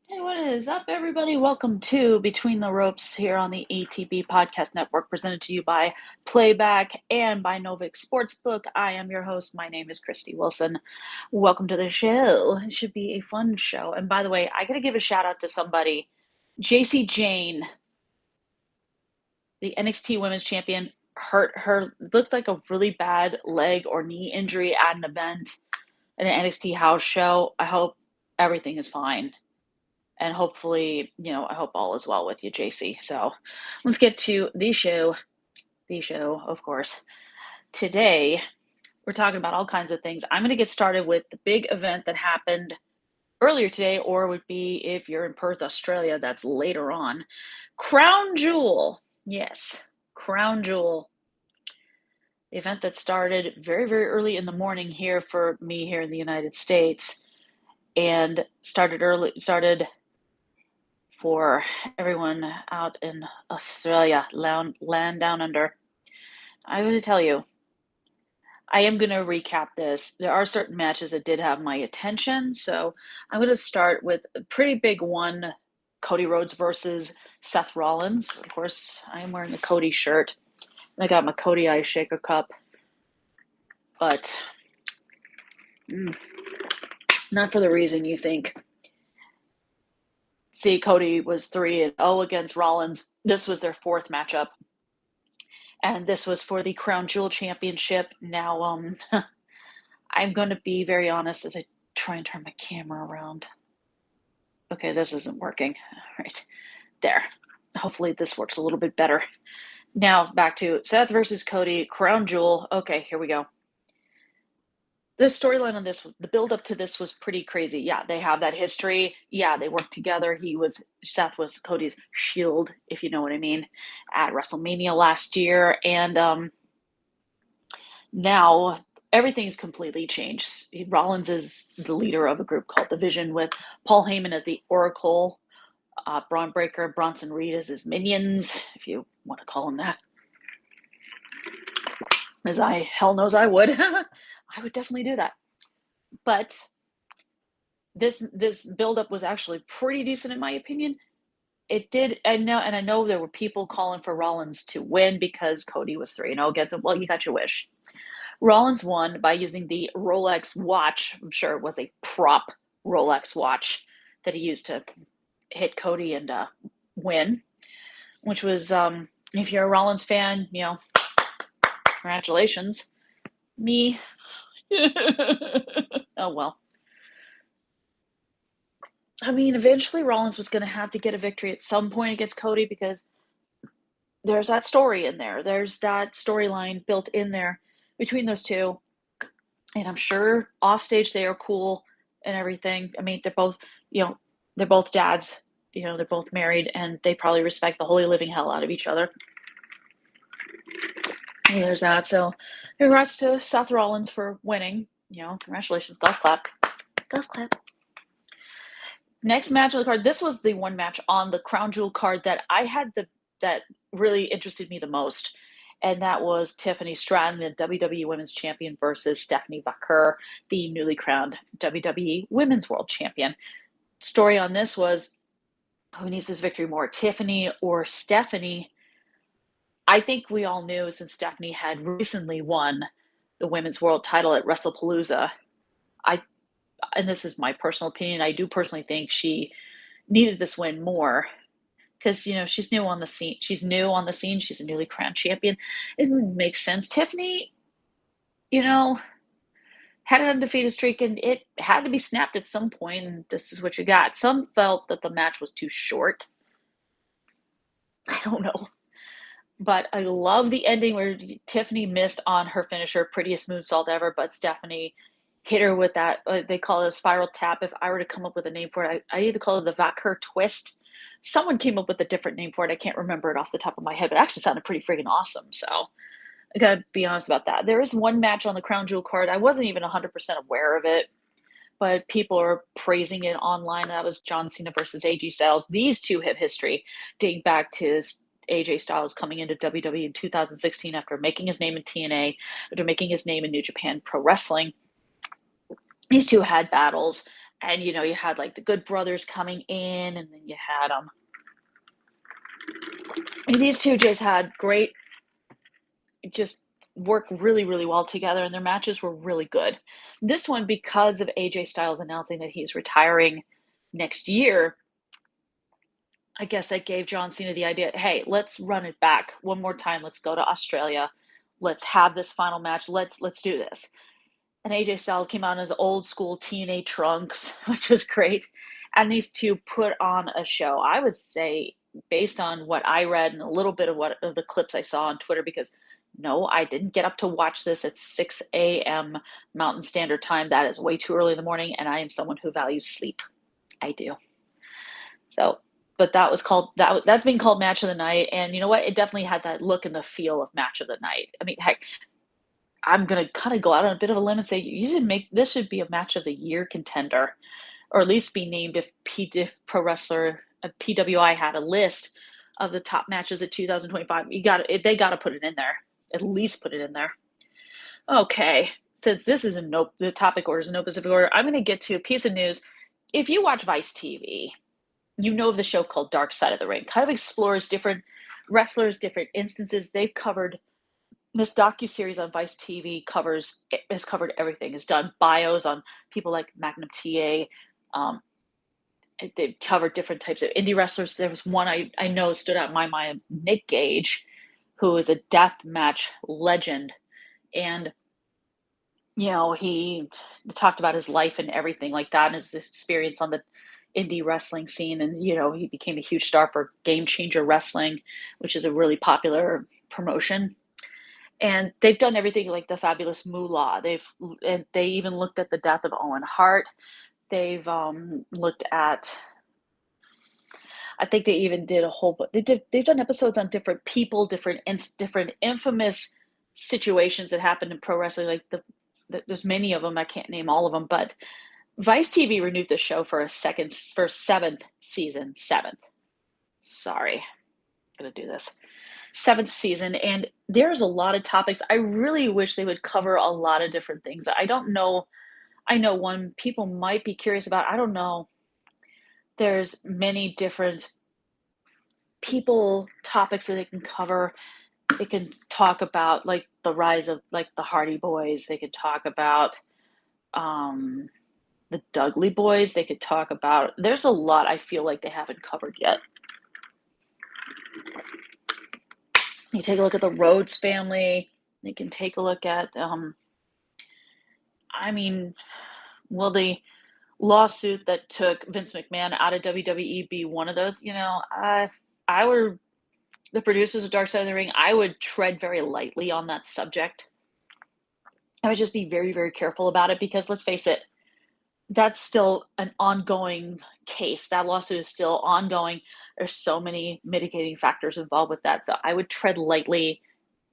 Hey, what is up, everybody? Welcome to Between the Ropes here on the ATB Podcast Network, presented to you by Playback and by Novik Sportsbook. I am your host. My name is Christy Wilson. Welcome to the show. It should be a fun show. And by the way, I got to give a shout out to somebody. JC Jane, the NXT Women's Champion, hurt her, looked like a really bad leg or knee injury at an event, at an NXT house show. I hope everything is fine. And hopefully, I hope all is well with you, JC. So let's get to the show. The show, of course. Today, we're talking about all kinds of things. I'm going to get started with the big event that happened earlier today, or would be if you're in Perth, Australia, that's later on. Crown Jewel. Yes, Crown Jewel. The event that started very, very early in the morning here for me here in the United States, and started for everyone out in Australia, land down under. I'm going to tell you, I am going to recap this. There are certain matches that did have my attention, so I'm going to start with a pretty big one, Cody Rhodes versus Seth Rollins. Of course, I am wearing a Cody shirt, and I got my Cody Ice Shaker cup, but not for the reason you think. See, Cody was 3-0 against Rollins. This was their fourth matchup. And this was for the Crown Jewel Championship. Now, I'm going to be very honest as I try and turn my camera around. Okay, this isn't working. All right, there. Hopefully this works a little bit better. Now, back to Seth versus Cody, Crown Jewel. Okay, here we go. The storyline on this, the build up to this was pretty crazy. Yeah, they have that history. Yeah, they worked together. Seth was Cody's shield, if you know what I mean, at WrestleMania last year. And now everything's completely changed. Rollins is the leader of a group called The Vision with Paul Heyman as the Oracle, Braun Breaker, Bronson Reed as his minions, if you want to call him that. As hell knows I would. I would definitely do that. But this buildup was actually pretty decent in my opinion. It did, I know there were people calling for Rollins to win because Cody was 3-0 against him. Well, you got your wish. Rollins won by using the Rolex watch. I'm sure it was a prop Rolex watch that he used to hit Cody and win, which was, if you're a Rollins fan, congratulations. Me, oh well. I mean, eventually Rollins was going to have to get a victory at some point against Cody because there's that story in there. There's that storyline built in there between those two. And I'm sure offstage they are cool and everything. I mean, they're both dads. They're both married, and they probably respect the holy living hell out of each other. And there's that. So, congrats to Seth Rollins for winning. Congratulations, golf clap, golf clap. Next match on the card. This was the one match on the Crown Jewel card that that really interested me the most. And that was Tiffany Stratton, the WWE Women's Champion, versus Stephanie Vaquer, the newly crowned WWE Women's World Champion. Story on this was, who needs this victory more, Tiffany or Stephanie? I think we all knew, since Stephanie had recently won the Women's World title at WrestlePalooza. And this is my personal opinion, I do personally think she needed this win more because she's new on the scene. She's a newly crowned champion. It makes sense. Tiffany, had an undefeated streak, and it had to be snapped at some point, and this is what you got. Some felt that the match was too short. I don't know. But I love the ending where Tiffany missed on her finisher, prettiest moonsault ever, but Stephanie hit her with that, they call it a spiral tap. If I were to come up with a name for it, I either call it the Vaquer twist. Someone came up with a different name for it. I can't remember it off the top of my head, but it actually sounded pretty freaking awesome. So I gotta be honest about that. There is one match on the Crown Jewel card. I wasn't even 100% aware of it, but people are praising it online. That was John Cena versus AJ Styles. These two have history dating back to AJ Styles coming into WWE in 2016 after making his name in TNA, after making his name in New Japan Pro Wrestling. These two had battles. And, you had, like, the Good Brothers coming in, and then you had, these 2 just had great just work really, really well together, and their matches were really good. This one, because of AJ Styles announcing that he's retiring next year, I guess that gave John Cena the idea, "Hey, let's run it back one more time. Let's go to Australia. Let's have this final match. Let's do this." And AJ Styles came out in his old school TNA trunks, which was great. And these 2 put on a show. I would say, based on what I read and a little bit of the clips I saw on Twitter, because no, I didn't get up to watch this at 6 a.m. Mountain Standard Time. That is way too early in the morning, and I am someone who values sleep. I do. So, but that's being called match of the night, and you know what? It definitely had that look and the feel of match of the night. I mean, heck, I'm gonna kind of go out on a bit of a limb and say you should make this should be a match of the year contender, or at least be named if Pro Wrestler PWI had a list of the top matches of 2025. They got to put it in there. At least put it in there. Okay, since this is in no the topic order is in no specific order, I'm going to get to a piece of news. If you watch Vice TV, you know of the show called Dark Side of the Ring. Kind of explores different wrestlers, different instances. They've covered this docu-series on Vice TV has covered everything. It's done bios on people like Magnum TA. Um, they've covered different types of indie wrestlers. There was one I know stood out in my mind, Nick Gage, who is a death match legend. And, he talked about his life and everything like that and his experience on the indie wrestling scene. And, he became a huge star for Game Changer Wrestling, which is a really popular promotion. And they've done everything like the Fabulous Moolah. They even looked at the death of Owen Hart. They've looked at. I think they even did a whole. They've done episodes on different people, different infamous situations that happened in pro wrestling. Like there's many of them. I can't name all of them, but Vice TV renewed the show for seventh season. Sorry, I'm gonna do this. Seventh season, and there's a lot of topics. I really wish they would cover a lot of different things. I don't know. I know one people might be curious about. I don't know. There's many different topics that they can cover. They can talk about like the rise of like the Hardy Boys. They could talk about the Dudley Boys. They could talk about. There's a lot I feel like they haven't covered yet. You take a look at the Rhodes family. You can take a look at, will the lawsuit that took Vince McMahon out of WWE be one of those? If I were the producers of Dark Side of the Ring, I would tread very lightly on that subject. I would just be very, very careful about it because let's face it, that's still an ongoing case. That lawsuit is still ongoing. There's so many mitigating factors involved with that. So I would tread lightly,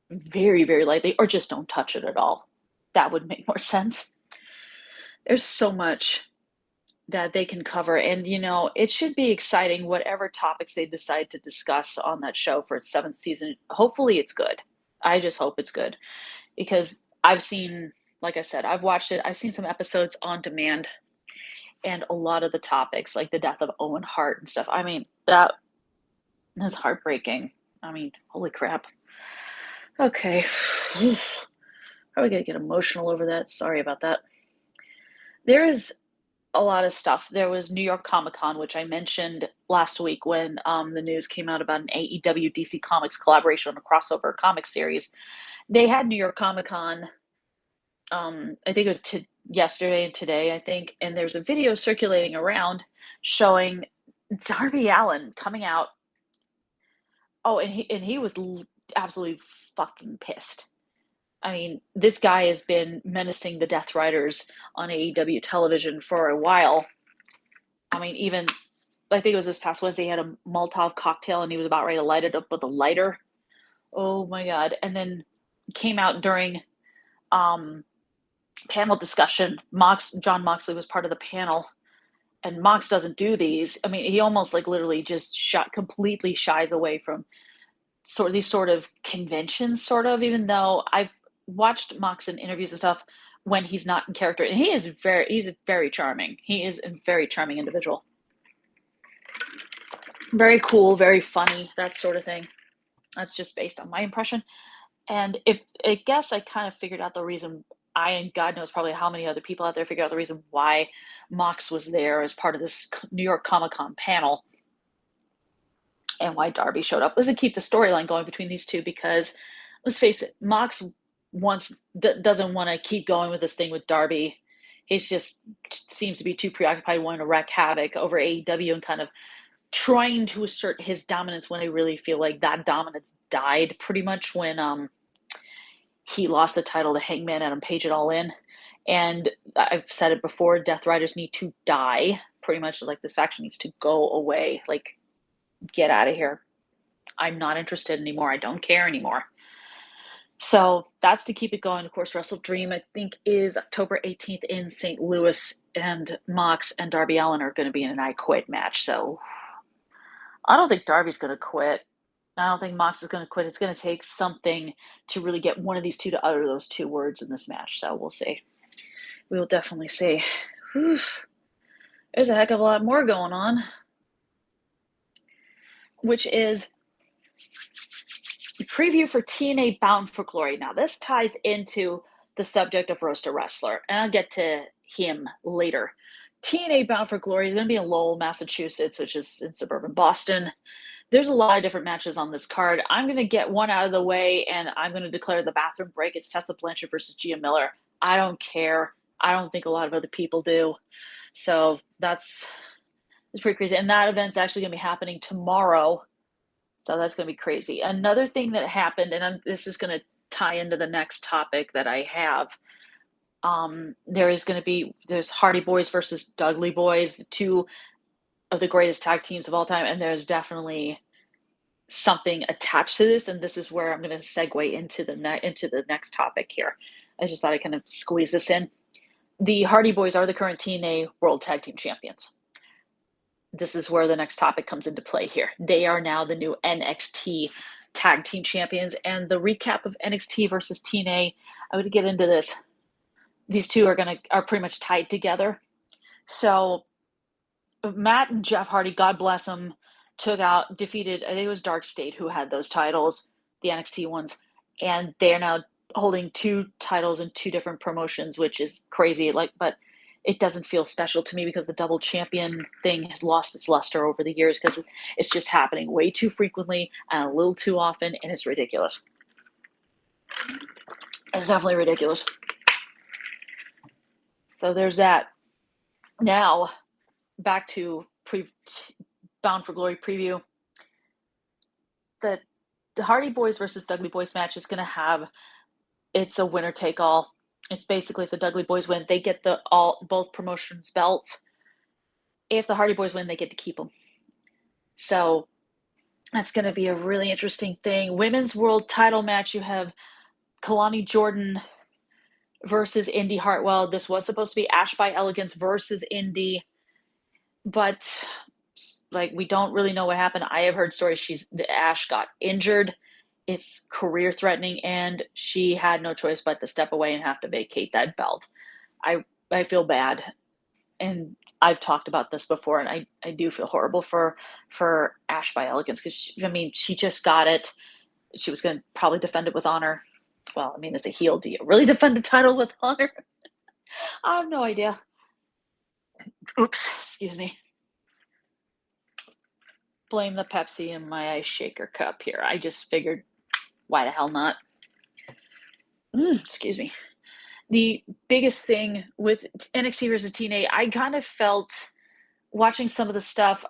very, very lightly, or just don't touch it at all. That would make more sense. There's so much that they can cover. And, it should be exciting, whatever topics they decide to discuss on that show for its seventh season. Hopefully it's good. I just hope it's good because like I said, I've watched it. I've seen some episodes on demand. And a lot of the topics, like the death of Owen Hart and stuff, that's heartbreaking. Holy crap. Okay. Probably going to get emotional over that. Sorry about that. There is a lot of stuff. There was New York Comic Con, which I mentioned last week when the news came out about an AEW DC Comics collaboration on a crossover comic series. They had New York Comic Con, I think it was yesterday and today, I think, and there's a video circulating around showing Darby Allin coming out. Oh, and he was absolutely fucking pissed. This guy has been menacing the Death Riders on AEW television for a while. Even I think it was this past Wednesday, he had a Molotov cocktail and he was about ready to light it up with a lighter. Oh my God. And then came out during panel discussion. John Moxley was part of the panel, and Mox doesn't do these. He almost like literally just completely shies away from these sort of conventions, even though I've watched Mox in interviews and stuff when he's not in character. And he's very charming. He is a very charming individual. Very cool, very funny, that sort of thing. That's just based on my impression. And if I guess I kind of figured out the reason and God knows probably how many other people out there figured out the reason why Mox was there as part of this New York Comic Con panel and why Darby showed up was to keep the storyline going between these two because let's face it, Mox doesn't want to keep going with this thing with Darby. He's just seems to be too preoccupied wanting to wreak havoc over AEW and kind of trying to assert his dominance when I really feel like that dominance died pretty much when he lost the title to Hangman Adam Page at All In. And I've said it before, Death Riders need to die. Pretty much like this faction needs to go away. Like, get out of here. I'm not interested anymore. I don't care anymore. So that's to keep it going. Of course, Wrestle Dream, I think, is October 18th in St. Louis. And Mox and Darby Allin are going to be in an I Quit match. So I don't think Darby's going to quit. I don't think Mox is going to quit. It's going to take something to really get one of these two to utter those two words in this match. So we'll see. We will definitely see. Whew. There's a heck of a lot more going on, which is the preview for TNA Bound for Glory. Now, this ties into the subject of Roast a Wrestler, and I'll get to him later. TNA Bound for Glory is going to be in Lowell, Massachusetts, which is in suburban Boston. There's a lot of different matches on this card. I'm going to get one out of the way, and I'm going to declare the bathroom break. It's Tessa Blanchard versus Gia Miller. I don't care. I don't think a lot of other people do. So it's pretty crazy. And that event's actually going to be happening tomorrow. So that's going to be crazy. Another thing that happened, and this is going to tie into the next topic that I have. There's Hardy Boys versus Dudley Boys, two of the greatest tag teams of all time, and there's definitely something attached to this, and this is where I'm going to segue into the next topic here. I just thought I'd kind of squeeze this in. The Hardy Boys are the current TNA World Tag Team Champions. This is where the next topic comes into play here. They are now the new NXT Tag Team Champions, and the recap of NXT versus TNA, I would get into this. These two are pretty much tied together. So Matt and Jeff Hardy, God bless them, defeated, I think it was Dark State who had those titles, the NXT ones, and they are now holding two titles in two different promotions, which is crazy. But it doesn't feel special to me because the double champion thing has lost its luster over the years because it's just happening way too frequently and a little too often, and it's ridiculous. It's definitely ridiculous. So there's that. Now, back to Bound for Glory preview. The Hardy Boys versus Dudley Boys match is going to have, it's a winner take all. It's basically if the Dudley Boys win, they get both promotions belts. If the Hardy Boys win, they get to keep them. So that's going to be a really interesting thing. Women's World Title match, you have Kalani Jordan versus Indy Hartwell. This was supposed to be Ash by Elegance versus Indy, but we don't really know what happened. I have heard stories Ash got injured. It's career threatening, and she had no choice but to step away and have to vacate that belt. I feel bad, and I've talked about this before, and I do feel horrible for Ash by Elegance because she just got it. She was going to probably defend it with honor. Well, as a heel, do you really defend a title with honor? I have no idea. Oops, excuse me. Blame the Pepsi in my ice shaker cup here. I just figured, why the hell not? Excuse me. The biggest thing with NXT versus TNA, I kind of felt watching some of the stuff.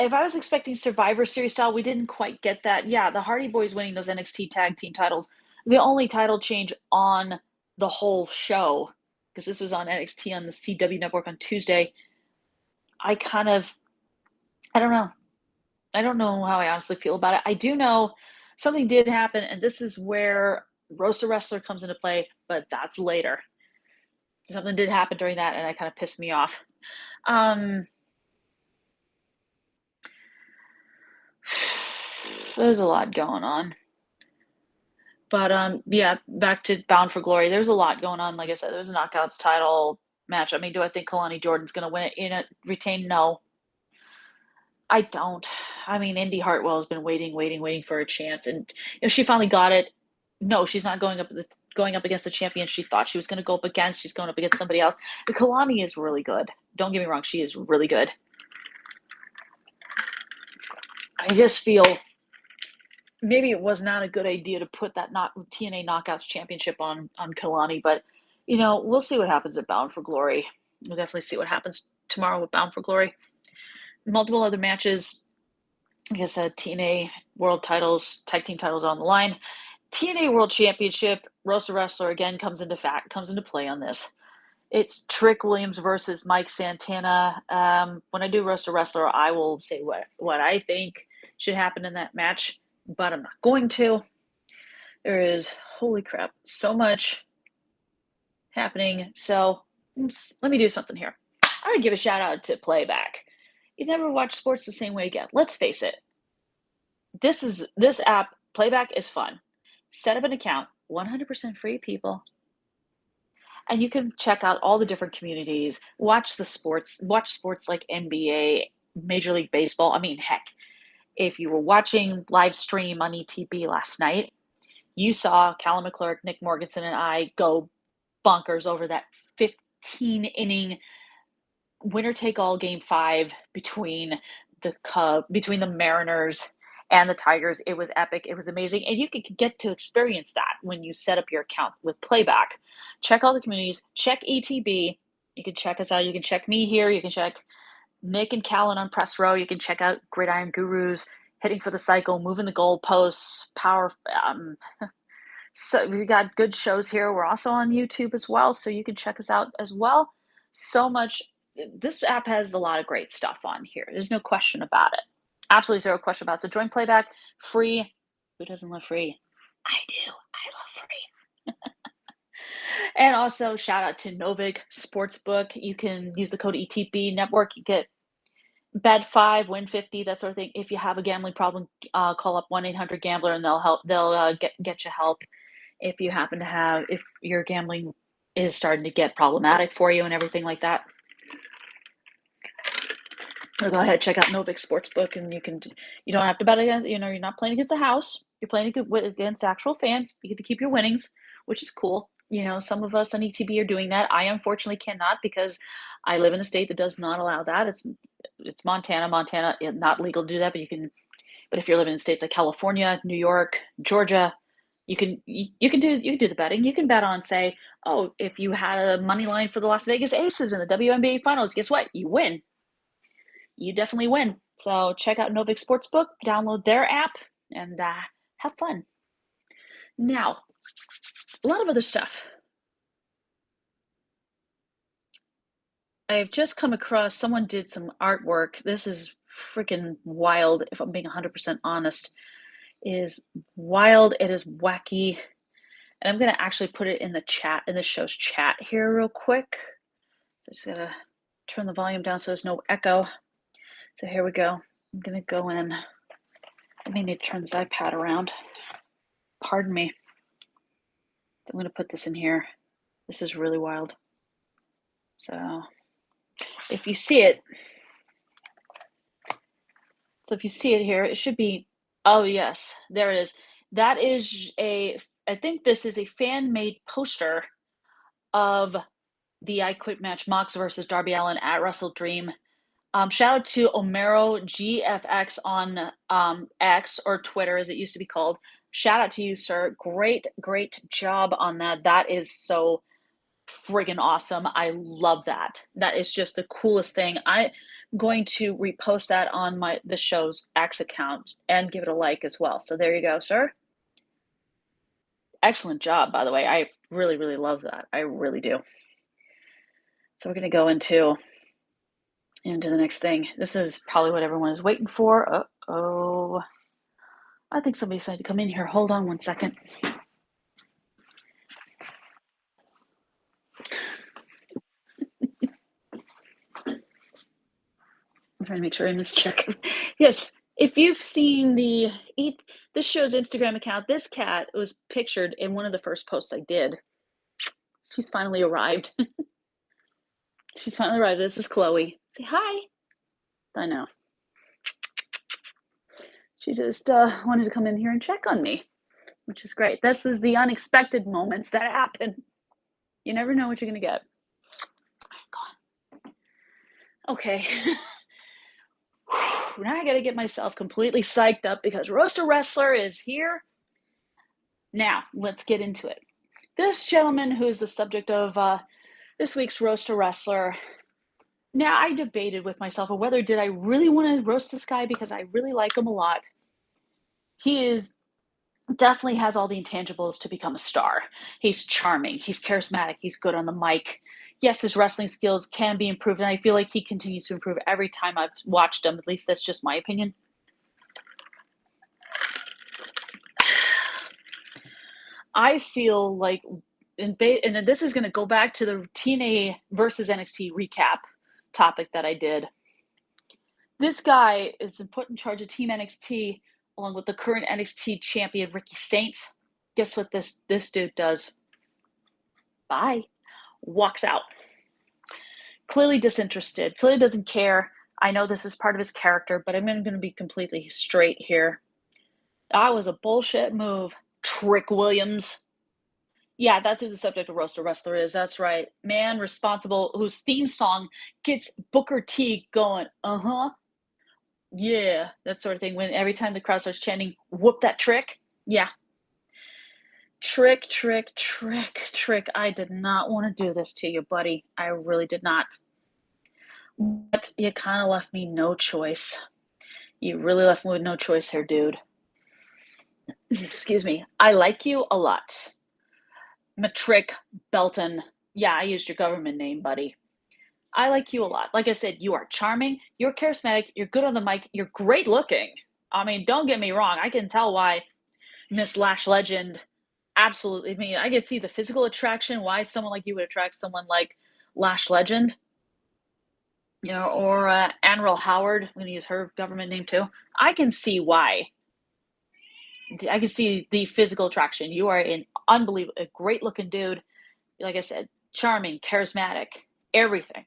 If I was expecting Survivor Series style, we didn't quite get that. Yeah, the Hardy Boys winning those NXT tag team titles was the only title change on the whole show because this was on NXT on the CW network on Tuesday. I don't know. I don't know how I honestly feel about it. I do know something did happen, and this is where Roast a Wrestler comes into play, but that's later. Something did happen during that, and it kind of pissed me off. There's a lot going on. But yeah, back to Bound for Glory. There's a lot going on. Like I said, there's a knockouts title match. I mean, do I think Kalani Jordan's going to win it in a retain? No, I don't. I mean, Indy Hartwell has been waiting for a chance, and she finally got it. No, she's not going up against the champion she thought she was going to go up against. She's going up against somebody else. The Kalani is really good. Don't get me wrong, she is really good. I just feel maybe it was not a good idea to put that not TNA Knockouts Championship on Kalani, but we'll see what happens at Bound for Glory. We'll definitely see what happens tomorrow with Bound for Glory. Multiple other matches. Like I said, TNA World Titles, Tag Team titles on the line. TNA World Championship. Rosa Wrestler again comes into play on this. It's Trick Williams versus Mike Santana. When I do Rosa Wrestler, I will say what I think should happen in that match, but I'm not going to. There is, holy crap, so much happening. So let me do something here. I'm going to give a shout out to Playback. You never watch sports the same way again. Let's face it. This app, Playback, is fun. Set up an account, 100% free, people. And you can check out all the different communities, watch sports like NBA, Major League Baseball. I mean, heck, if you were watching live stream on ETB last night, you saw Callum McClurg, Nick Morganson, and I go bonkers over that 15-inning winner-take-all Game 5 between the Mariners and the Tigers. It was epic. It was amazing. And you can get to experience that when you set up your account with Playback. Check all the communities. Check ETB. You can check us out. You can check me here. You can check Nick and Callan on Press Row. You can check out Gridiron Gurus, Hitting for the Cycle, Moving the Goalposts, Power. So we got good shows here. We're also on YouTube as well, so you can check us out as well. So much. This app has a lot of great stuff on here. There's no question about it. Absolutely zero question about it. So join Playback, free. Who doesn't love free? I do. I love free. And also shout out to Novik Sportsbook. You can use the code ETB Network. You get bet 5, win 50, that sort of thing. If you have a gambling problem, call up 1-800-GAMBLER and they'll help. They'll get you help if your gambling is starting to get problematic for you and everything like that. So go ahead, check out Novik Sportsbook, and you don't have to bet against, you're not playing against the house. You're playing against actual fans. You get to keep your winnings, which is cool. Some of us on ETB are doing that. I unfortunately cannot because I live in a state that does not allow that. It's Montana. Montana, not legal to do that, but you can. But if you're living in states like California, New York, Georgia, you can do the betting. You can bet on, say, oh, if you had a money line for the Las Vegas Aces in the WNBA Finals, guess what? You win. You definitely win. So check out Novik Sportsbook, download their app, and have fun. Now, a lot of other stuff. I've just come across, someone did some artwork. This is freaking wild, if I'm being 100% honest. It is wild. It is wacky. And I'm going to actually put it in the chat, in the show's chat here real quick. So just going to turn the volume down so there's no echo. So here we go. I'm going to go in. I may need to turn this iPad around. Pardon me. I'm going to put this in here. This is really wild. So if you see it here, it should be, oh yes, there it is. That is I think this is a fan-made poster of the I Quit match, Mox versus Darby Allin at Wrestle Dream. Shout out to Omero GFX on X, or Twitter as it used to be called. Shout out to you, sir. Great job on that. That is so friggin' awesome. I love that. That is just the coolest thing. I'm going to repost that on the show's X account and give it a like as well. So there you go, sir. Excellent job, by the way. I really, really love that. I really do. So we're going to go into the next thing. This is probably what everyone is waiting for. Uh-oh. I think somebody decided to come in here. Hold on one second. I'm trying to make sure I mischeck. Yes, if you've seen the This show's Instagram account, this cat was pictured in one of the first posts I did. She's finally arrived. She's finally arrived. This is Chloe. Say hi. I know. She just wanted to come in here and check on me, which is great. This is the unexpected moments that happen. You never know what you're going to get. Okay. Now I got to get myself completely psyched up because Roaster Wrestler is here. Now, let's get into it. This gentleman who is the subject of this week's Roaster Wrestler. Now, I debated with myself on whether did I really want to roast this guy because I really like him a lot. He definitely has all the intangibles to become a star. He's charming. He's charismatic. He's good on the mic. Yes, his wrestling skills can be improved, and I feel like he continues to improve every time I've watched him. At least that's just my opinion. I feel like, and this is going to go back to the TNA versus NXT recap topic that I did. This guy is put in charge of Team NXT along with the current NXT champion, Ricky Saints. Guess what this dude does? Bye. Walks out. Clearly disinterested. Clearly doesn't care. I know this is part of his character, but I'm going to be completely straight here. That was a bullshit move. Trick Williams. Yeah, that's who the subject of Roaster Wrestler is. That's right. Man responsible, whose theme song gets Booker T going, yeah, that sort of thing. When every time the crowd starts chanting, whoop that trick. Yeah. Trick. I did not want to do this to you, buddy. I really did not. But you kind of left me no choice. You really left me with no choice here, dude. Excuse me. I like you a lot. Matrick Belton. Yeah, I used your government name, buddy. I like you a lot. Like I said, you are charming, you're charismatic, you're good on the mic, you're great looking. I mean, don't get me wrong. I can tell why Miss Lash Legend absolutely. I mean, I can see the physical attraction, why someone like you would attract someone like Lash Legend. You know, or Anrel Howard. I'm going to use her government name too. I can see why. I can see the physical attraction. You are an unbelievable, a great looking dude. Like I said, charming, charismatic, everything.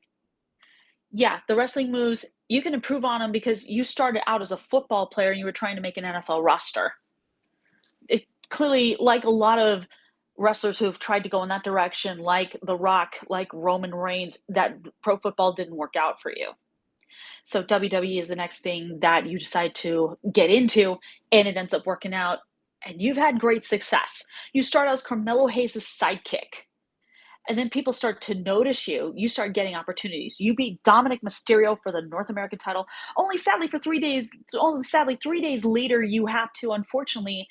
Yeah, the wrestling moves, you can improve on them because you started out as a football player and you were trying to make an NFL roster. It clearly, like a lot of wrestlers who have tried to go in that direction, like The Rock, like Roman Reigns, that pro football didn't work out for you. So WWE is the next thing that you decide to get into, and it ends up working out, and you've had great success. You start out as Carmelo Hayes' sidekick. And then people start to notice you. You start getting opportunities. You beat Dominic Mysterio for the North American title. Only sadly 3 days later, you have to unfortunately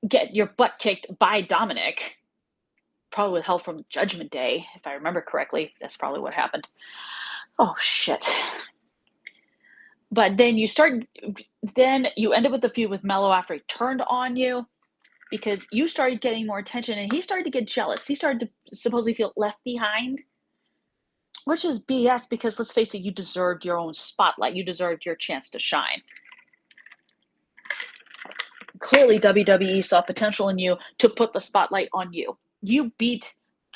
get your butt kicked by Dominic. Probably with help from Judgment Day, if I remember correctly. That's probably what happened. Oh, shit. But then you end up with a feud with Mello after he turned on you, because you started getting more attention and he started to get jealous. He started to supposedly feel left behind, which is BS because let's face it, you deserved your own spotlight. You deserved your chance to shine. Clearly, WWE saw potential in you to put the spotlight on you. You beat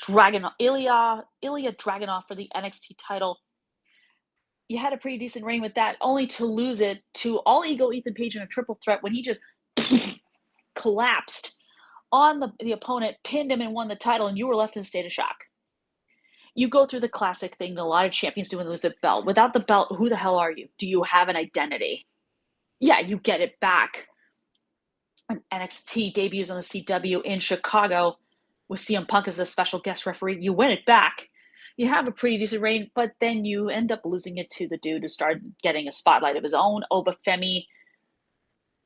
Ilya Dragunov for the NXT title. You had a pretty decent reign with that, only to lose it to All Ego Ethan Page in a triple threat when he just collapsed on the opponent, pinned him, and won the title, and you were left in a state of shock. You go through the classic thing that a lot of champions do when they lose a belt. Without the belt, who the hell are you? Do you have an identity? Yeah, you get it back. When NXT debuts on the CW in Chicago with CM Punk as a special guest referee, you win it back. You have a pretty decent reign, but then you end up losing it to the dude who started getting a spotlight of his own, Obafemi,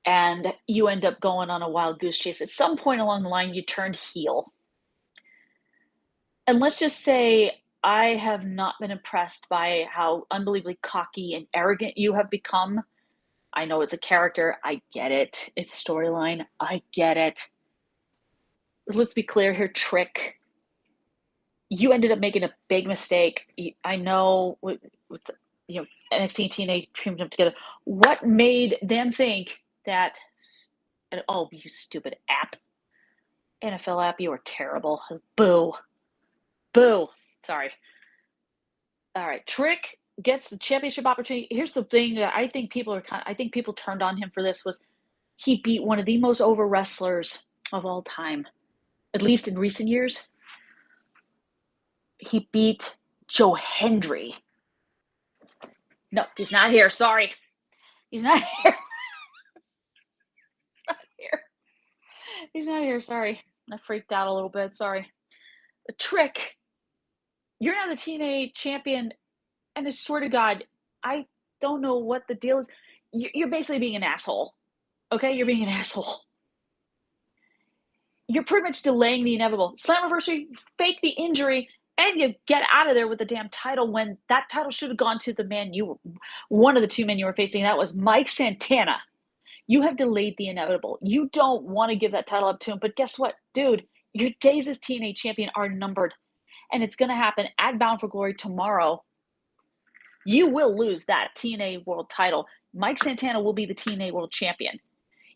and you end up going on a wild goose chase. At some point along the line, you turned heel. And let's just say I have not been impressed by how unbelievably cocky and arrogant you have become. I know it's a character. I get it. It's storyline. I get it. Let's be clear here, Trick. You ended up making a big mistake. I know with NXT and TNA teamed up together. What made them think that And oh, you stupid app. NFL app, you are terrible. Boo. Boo. Sorry. All right. Trick gets the championship opportunity. Here's the thing that I think people turned on him for this was he beat one of the most over wrestlers of all time, at least in recent years. He beat Joe Hendry. No, he's not here. Sorry. He's not here. He's not here. He's not here. Sorry. I freaked out a little bit. Sorry. The Trick, you're now the TNA champion, and I swear to God, I don't know what the deal is. You're basically being an asshole. Okay? You're being an asshole. You're pretty much delaying the inevitable. Slammiversary, fake the injury, and you get out of there with the damn title when that title should have gone to the man one of the two men you were facing. That was Mike Santana. You have delayed the inevitable. You don't want to give that title up to him, but guess what, dude? Your days as TNA champion are numbered, and it's going to happen at Bound for Glory tomorrow. You will lose that TNA World title. Mike Santana will be the TNA World Champion.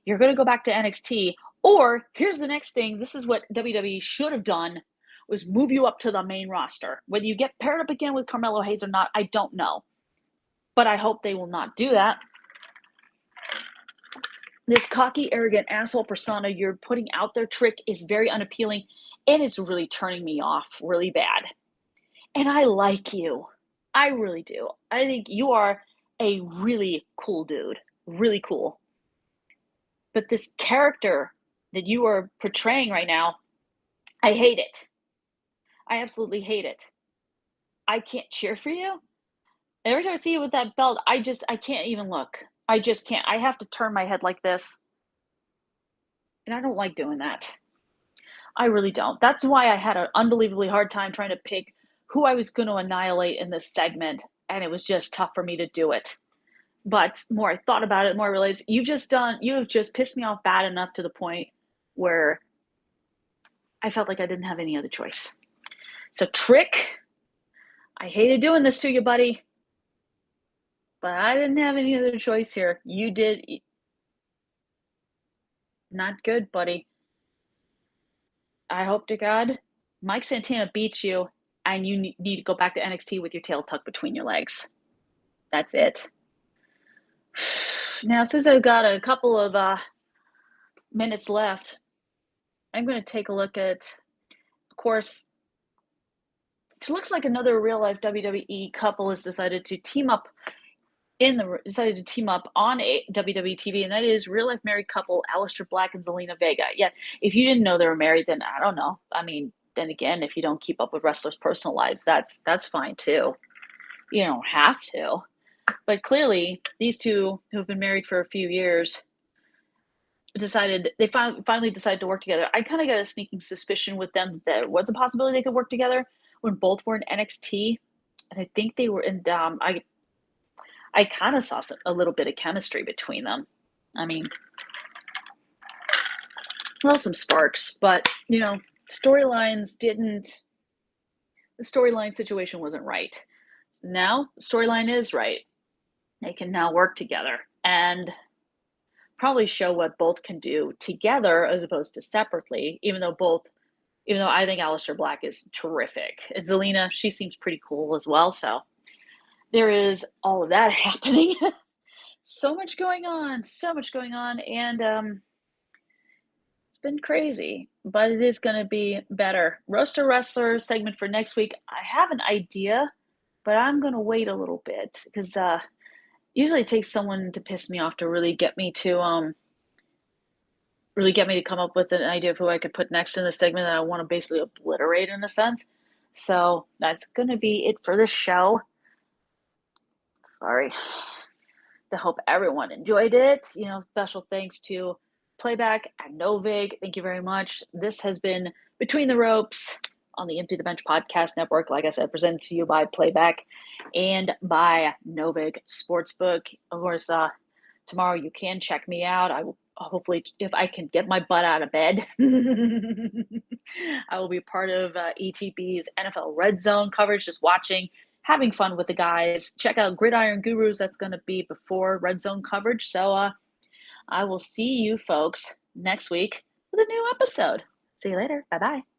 You're going to go back to NXT, or here's the next thing. This is what WWE should have done, was move you up to the main roster. Whether you get paired up again with Carmelo Hayes or not, I don't know. But I hope they will not do that. This cocky, arrogant asshole persona you're putting out there, Trick, is very unappealing, and it's really turning me off really bad. And I like you. I really do. I think you are a really cool dude. Really cool. But this character that you are portraying right now, I hate it. I absolutely hate it. I can't cheer for you. Every time I see you with that belt, I can't even look. I just can't. I have to turn my head like this. And I don't like doing that. I really don't. That's why I had an unbelievably hard time trying to pick who I was going to annihilate in this segment. And it was just tough for me to do it. But the more I thought about it, the more I realized you have just pissed me off bad enough to the point where I felt like I didn't have any other choice. So Trick, I hated doing this to you, buddy. But I didn't have any other choice here. You did. Not good, buddy. I hope to God Mike Santana beats you and you need to go back to NXT with your tail tucked between your legs. That's it. Now, since I've got a couple of minutes left, I'm going to take a look at, of course, it looks like another real-life WWE couple has decided to team up on a WWE TV, and that is real-life married couple Aleister Black and Zelina Vega. Yeah, if you didn't know they were married, then I don't know. I mean, then again, if you don't keep up with wrestlers' personal lives, that's fine too. You don't have to. But clearly, these two who have been married for a few years finally decided to work together. I kind of got a sneaking suspicion with them that there was a possibility they could work together when both were in NXT, and I think they were in. I kind of saw a little bit of chemistry between them. I mean, well, some sparks, but the storyline situation wasn't right. Now, the storyline is right. They can now work together and probably show what both can do together as opposed to separately, even though I think Aleister Black is terrific. And Zelina, she seems pretty cool as well, so there is all of that happening. So much going on, and it's been crazy, but it is going to be better. Roaster Wrestler segment for next week. I have an idea, but I'm going to wait a little bit because usually it takes someone to piss me off to really get me to come up with an idea of who I could put next in the segment that I want to basically obliterate in a sense. So that's going to be it for the show. Sorry. I hope everyone enjoyed it. Special thanks to Playback and Novig. Thank you very much. This has been Between the Ropes on the Empty the Bench Podcast Network. Like I said, presented to you by Playback and by Novig Sportsbook. Of course, tomorrow you can check me out. I will hopefully, if I can get my butt out of bed, I will be part of ETB's NFL Red Zone coverage, just watching, having fun with the guys. Check out Gridiron Gurus. That's going to be before Red Zone coverage. So I will see you folks next week with a new episode. See you later. Bye bye.